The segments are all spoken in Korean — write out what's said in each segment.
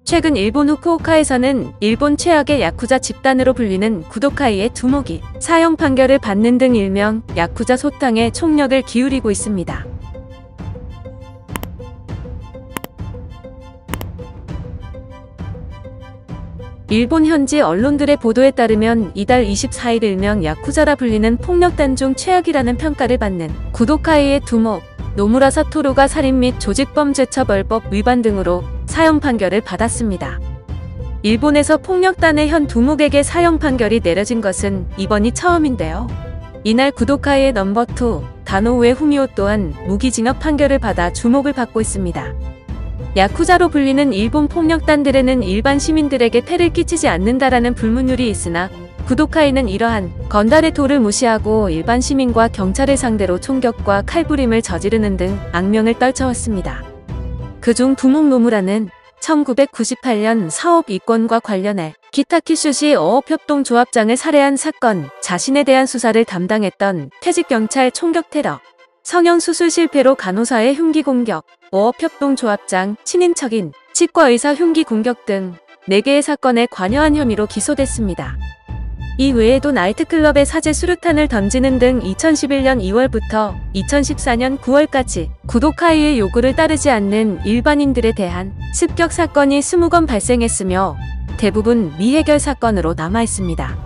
최근 일본 후쿠오카에서는 일본 최악의 야쿠자 집단으로 불리는 구도카이의 두목이 사형 판결을 받는 등 일명 야쿠자 소탕에 총력을 기울이고 있습니다. 일본 현지 언론들의 보도에 따르면 이달 24일 일명 야쿠자라 불리는 폭력단 중 최악이라는 평가를 받는 구도카이의 두목 노무라 사토루가 살인 및 조직범죄처벌법 위반 등으로 사형 판결을 받았습니다. 일본에서 폭력단의 현 두목에게 사형 판결이 내려진 것은 이번이 처음인데요. 이날 구도카이의 넘버2 다노우에 후미오 또한 무기징역 판결을 받아 주목을 받고 있습니다. 야쿠자로 불리는 일본 폭력단들에는 일반 시민들에게 폐를 끼치지 않는다라는 불문율이 있으나 구도카이는 이러한 건달의 도를 무시하고 일반 시민과 경찰을 상대로 총격과 칼부림을 저지르는 등 악명을 떨쳐왔습니다. 그중 두목 노무라는 1998년 사업 이권과 관련해 기타키슈시 어업협동조합장을 살해한 사건, 자신에 대한 수사를 담당했던 퇴직경찰 총격 테러, 성형수술 실패로 간호사의 흉기 공격, 어업협동조합장, 친인척인 치과의사 흉기 공격 등 4개의 사건에 관여한 혐의로 기소됐습니다. 이 외에도 나이트클럽에 사제 수류탄을 던지는 등 2011년 2월부터 2014년 9월까지 구도카이의 요구를 따르지 않는 일반인들에 대한 습격 사건이 20건 발생했으며 대부분 미해결 사건으로 남아있습니다.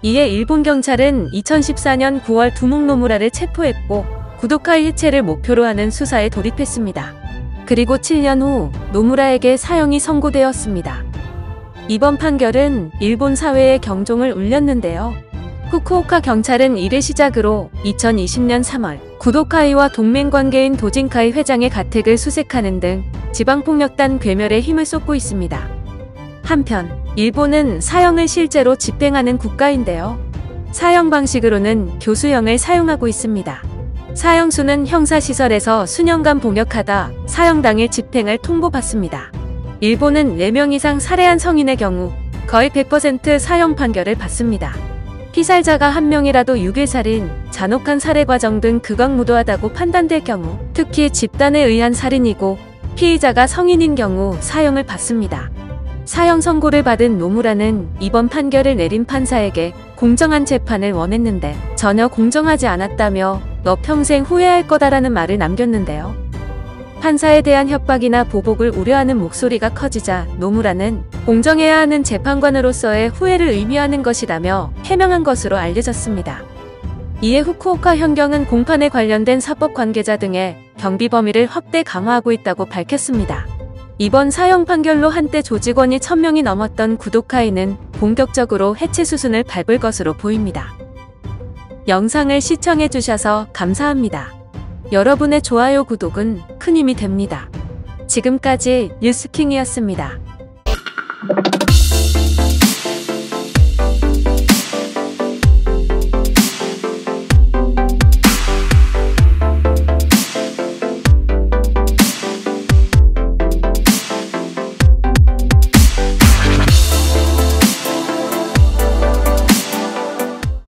이에 일본 경찰은 2014년 9월 두목 노무라를 체포했고 구도카이 해체를 목표로 하는 수사에 돌입했습니다. 그리고 7년 후 노무라에게 사형이 선고되었습니다. 이번 판결은 일본 사회에 경종을 울렸는데요. 후쿠오카 경찰은 이를 시작으로 2020년 3월 구도카이와 동맹관계인 도진카이 회장의 가택을 수색하는 등 지방폭력단 괴멸에 힘을 쏟고 있습니다. 한편 일본은 사형을 실제로 집행하는 국가인데요. 사형 방식으로는 교수형을 사용하고 있습니다. 사형수는 형사시설에서 수년간 복역하다 사형 당일 집행을 통보받습니다. 일본은 4명 이상 살해한 성인의 경우 거의 100% 사형 판결을 받습니다. 피살자가 1명이라도 유괴살인, 잔혹한 살해 과정 등 극악무도하다고 판단될 경우, 특히 집단에 의한 살인이고 피의자가 성인인 경우 사형을 받습니다. 사형 선고를 받은 노무라는 이번 판결을 내린 판사에게 공정한 재판을 원했는데 전혀 공정하지 않았다며 "너 평생 후회할 거다라는 말을 남겼는데요. 판사에 대한 협박이나 보복을 우려하는 목소리가 커지자 노무라는 공정해야 하는 재판관으로서의 후회를 의미하는 것이라며 해명한 것으로 알려졌습니다. 이에 후쿠오카 현경은 공판에 관련된 사법 관계자 등의 경비 범위를 확대 강화하고 있다고 밝혔습니다. 이번 사형 판결로 한때 조직원이 1000명이 넘었던 구도카이는 본격적으로 해체 수순을 밟을 것으로 보입니다. 영상을 시청해주셔서 감사합니다. 여러분의 좋아요, 구독은 큰 힘이 됩니다. 지금까지 뉴스킹이었습니다.